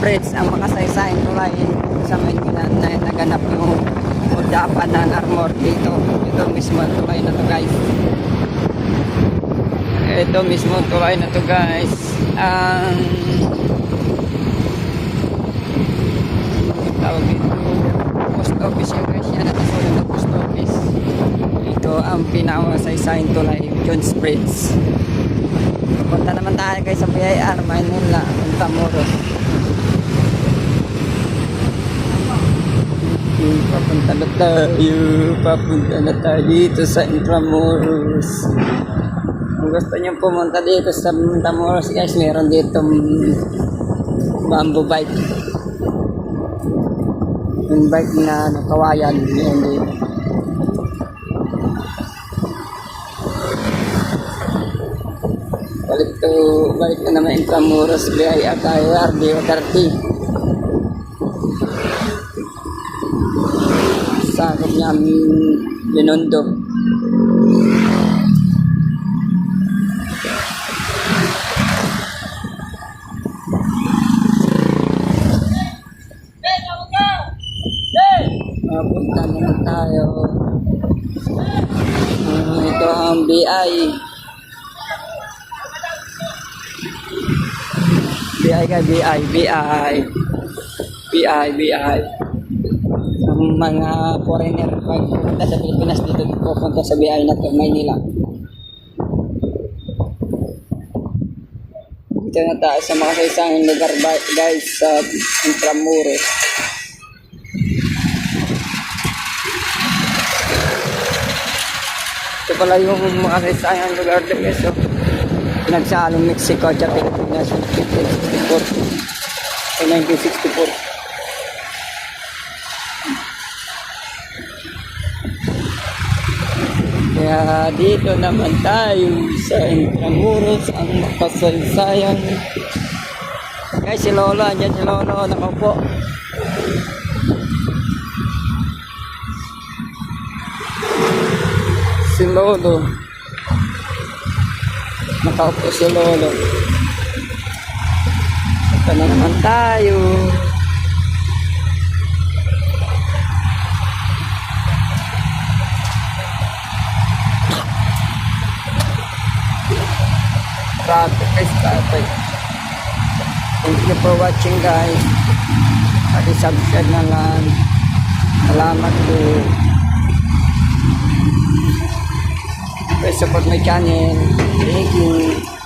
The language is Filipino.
Bridge, ang makasaysayang tulay sa Maynila na naganap yung udapan ng armor dito. Ito mismo ang tulay na to guys. Ito mismo ang tulay na to guys. Ang tawag dito, post office yung guys. Yan ang tulay ng post office. Ito ang pinakasaysayang tulay, Jones Bridge. Punta naman tayo guys sa BIR, Maynila, Intramuros. Papunta na tayo dito sa Intramuros. Kung gusto nyo pumunta dito sa Intramuros guys, meron dito bamboo bike. Yung bike na kawayan, yun dito. Balik na naman Intramuros, BIR tayo, RD30. Sakop niya Binondo. Punta naman tayo. Ito ang BI. BI. Ang mga foreigner pag pupunta sa Pilipinas dito pupunta sa BI na to, Maynila. Dito na tayo sa mga isang lugar guys sa Intramuros. Ito pala yung mga isang lugar din guys. So, pinagsalong Mexico at Pilipinas 1964. Kaya dito naman tayo sa Intramuros, ang makasaysayang. Guys, si Lolo, andyan si Lolo, nakaupo. Si Lolo. Nakaupo si Lolo. Ito na naman tayo. Traffic. Thank you for watching guys. Paki-subscribe na lang. Salamat po. Please support my channel. Thank you.